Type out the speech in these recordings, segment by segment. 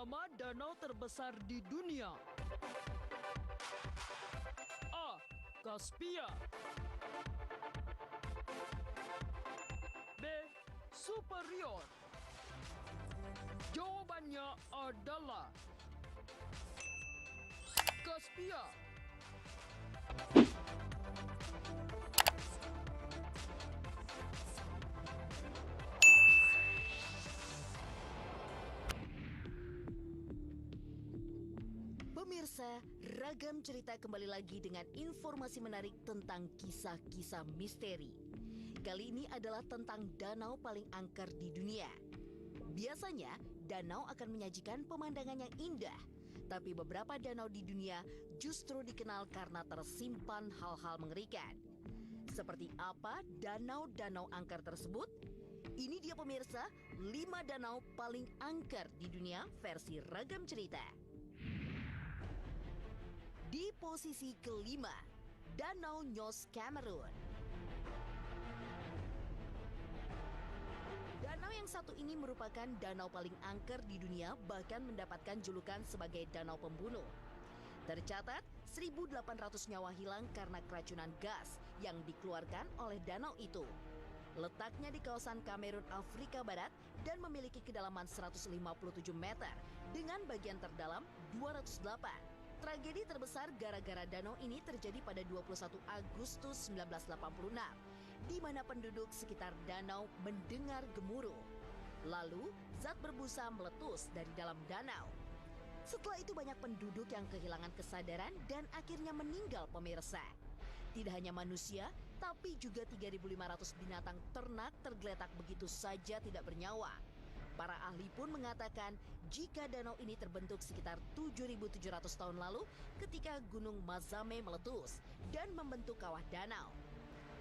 Nama danau terbesar di dunia. A. Kaspia. B. Superior. Jawabannya adalah Kaspia. Pemirsa, Ragam Cerita kembali lagi dengan informasi menarik tentang kisah-kisah misteri. Kali ini adalah tentang danau paling angker di dunia. Biasanya, danau akan menyajikan pemandangan yang indah, tapi beberapa danau di dunia justru dikenal karena tersimpan hal-hal mengerikan. Seperti apa danau-danau angker tersebut? Ini dia pemirsa, 5 danau paling angker di dunia versi Ragam Cerita. Di posisi kelima, Danau Nyos Cameroon. Danau yang satu ini merupakan danau paling angker di dunia, bahkan mendapatkan julukan sebagai danau pembunuh. Tercatat 1.800 nyawa hilang karena keracunan gas yang dikeluarkan oleh danau itu. Letaknya di kawasan Kamerun, Afrika Barat dan memiliki kedalaman 157 meter dengan bagian terdalam 208. Tragedi terbesar gara-gara danau ini terjadi pada 21 Agustus 1986, di mana penduduk sekitar danau mendengar gemuruh. Lalu, zat berbusa meletus dari dalam danau. Setelah itu banyak penduduk yang kehilangan kesadaran dan akhirnya meninggal pemirsa. Tidak hanya manusia, tapi juga 3.500 binatang ternak tergeletak begitu saja tidak bernyawa. Para ahli pun mengatakan jika danau ini terbentuk sekitar 7.700 tahun lalu ketika Gunung Mazame meletus dan membentuk kawah danau.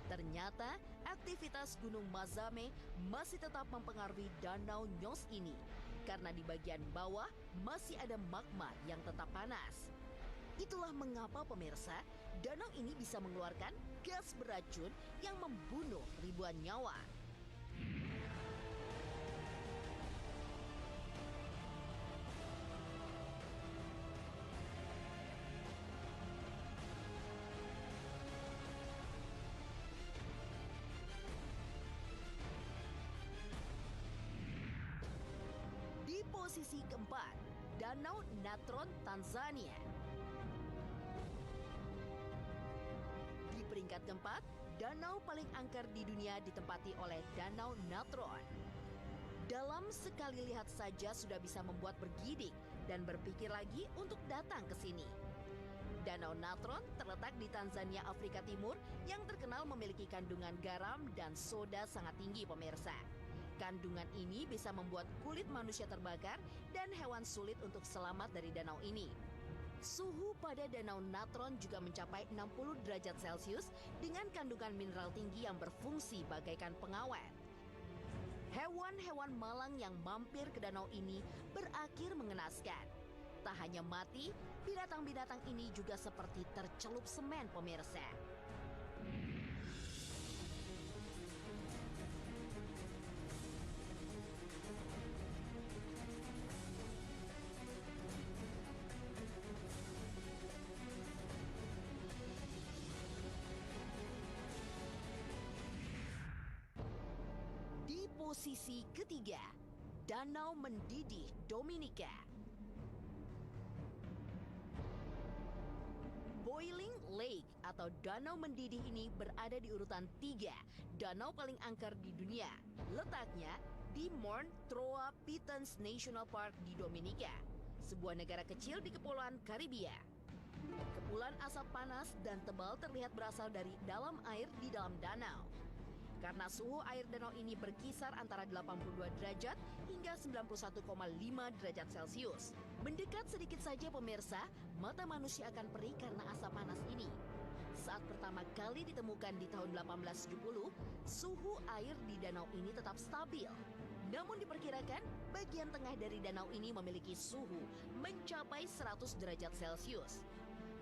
Ternyata aktivitas Gunung Mazame masih tetap mempengaruhi danau Nyos ini karena di bagian bawah masih ada magma yang tetap panas. Itulah mengapa pemirsa, danau ini bisa mengeluarkan gas beracun yang membunuh ribuan nyawa. Di posisi keempat, Danau Natron, Tanzania. Di peringkat keempat, danau paling angker di dunia ditempati oleh Danau Natron. Dalam sekali lihat saja sudah bisa membuat bergidik dan berpikir lagi untuk datang ke sini. Danau Natron terletak di Tanzania, Afrika Timur yang terkenal memiliki kandungan garam dan soda sangat tinggi pemirsa. Kandungan ini bisa membuat kulit manusia terbakar dan hewan sulit untuk selamat dari danau ini. Suhu pada Danau Natron juga mencapai 60 derajat Celcius dengan kandungan mineral tinggi yang berfungsi bagaikan pengawet. Hewan-hewan malang yang mampir ke danau ini berakhir mengenaskan. Tak hanya mati, binatang-binatang ini juga seperti tercelup semen pemirsa. Di posisi ketiga, Danau Mendidih, Dominika. Boiling Lake atau Danau Mendidih ini berada di urutan 3 danau paling angker di dunia. Letaknya di Morne Trois Pitons National Park di Dominika, sebuah negara kecil di Kepulauan Karibia. Kepulan asap panas dan tebal terlihat berasal dari dalam air di dalam danau. Karena suhu air danau ini berkisar antara 82 derajat hingga 91,5 derajat Celcius. Mendekat sedikit saja pemirsa, mata manusia akan perih karena asap panas ini. Saat pertama kali ditemukan di tahun 1870, suhu air di danau ini tetap stabil. Namun diperkirakan bagian tengah dari danau ini memiliki suhu mencapai 100 derajat Celcius.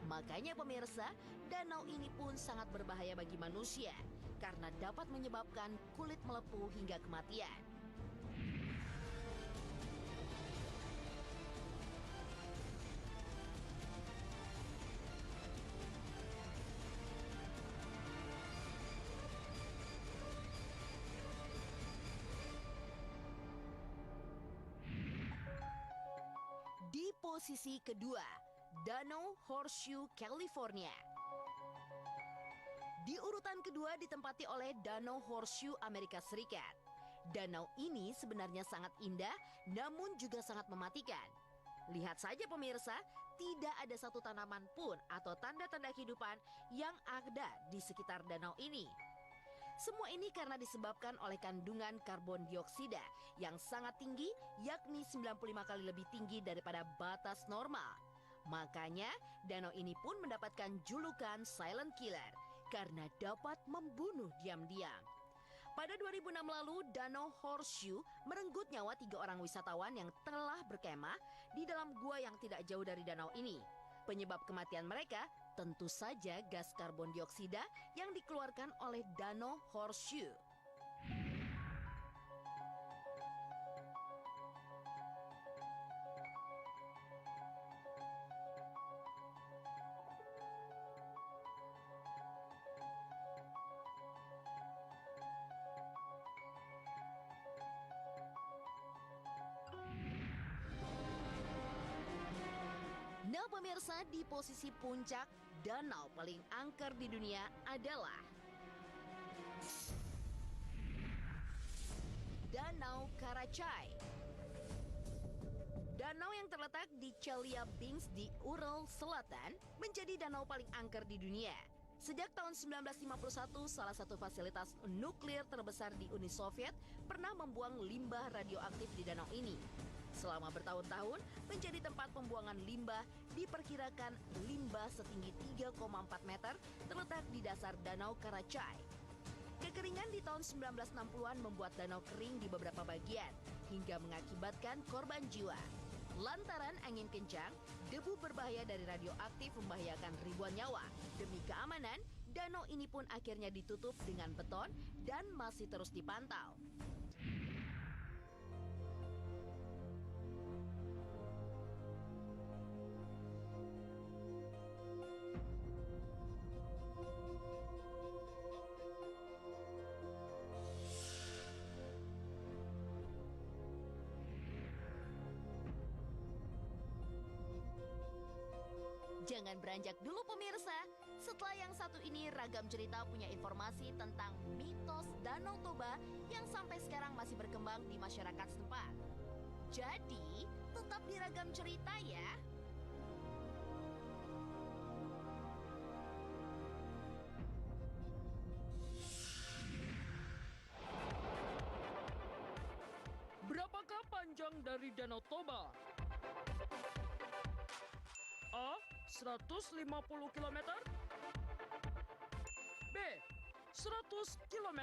Makanya pemirsa, danau ini pun sangat berbahaya bagi manusia karena dapat menyebabkan kulit melepuh hingga kematian. posisi kedua, Danau Horseshoe, California. Di urutan kedua ditempati oleh Danau Horseshoe, Amerika Serikat. Danau ini sebenarnya sangat indah, namun juga sangat mematikan. Lihat saja pemirsa, tidak ada satu tanaman pun atau tanda-tanda kehidupan yang ada di sekitar danau ini. Semua ini karena disebabkan oleh kandungan karbon dioksida yang sangat tinggi, yakni 95 kali lebih tinggi daripada batas normal. Makanya, danau ini pun mendapatkan julukan Silent Killer karena dapat membunuh diam-diam. Pada 2006 lalu, Danau Horseshoe merenggut nyawa 3 orang wisatawan yang telah berkemah di dalam gua yang tidak jauh dari danau ini. Penyebab kematian mereka tentu saja gas karbon dioksida yang dikeluarkan oleh Danau Horseshoe. Nah pemirsa, di posisi puncak, danau paling angker di dunia adalah Danau Karachay. Danau yang terletak di Chelyabinsk di Ural Selatan menjadi danau paling angker di dunia. Sejak tahun 1951, salah satu fasilitas nuklir terbesar di Uni Soviet pernah membuang limbah radioaktif di danau ini. Selama bertahun-tahun menjadi tempat pembuangan limbah, diperkirakan limbah setinggi 3,4 meter terletak di dasar Danau Karachay. Kekeringan di tahun 1960-an membuat danau kering di beberapa bagian hingga mengakibatkan korban jiwa. Lantaran angin kencang, debu berbahaya dari radioaktif membahayakan ribuan nyawa. Demi keamanan, danau ini pun akhirnya ditutup dengan beton dan masih terus dipantau. Jangan beranjak dulu pemirsa. Setelah yang satu ini, Ragam Cerita punya informasi tentang mitos Danau Toba yang sampai sekarang masih berkembang di masyarakat setempat. Jadi, tetap di Ragam Cerita ya. Berapakah panjang dari Danau Toba? A. 150 km. B. 100 km.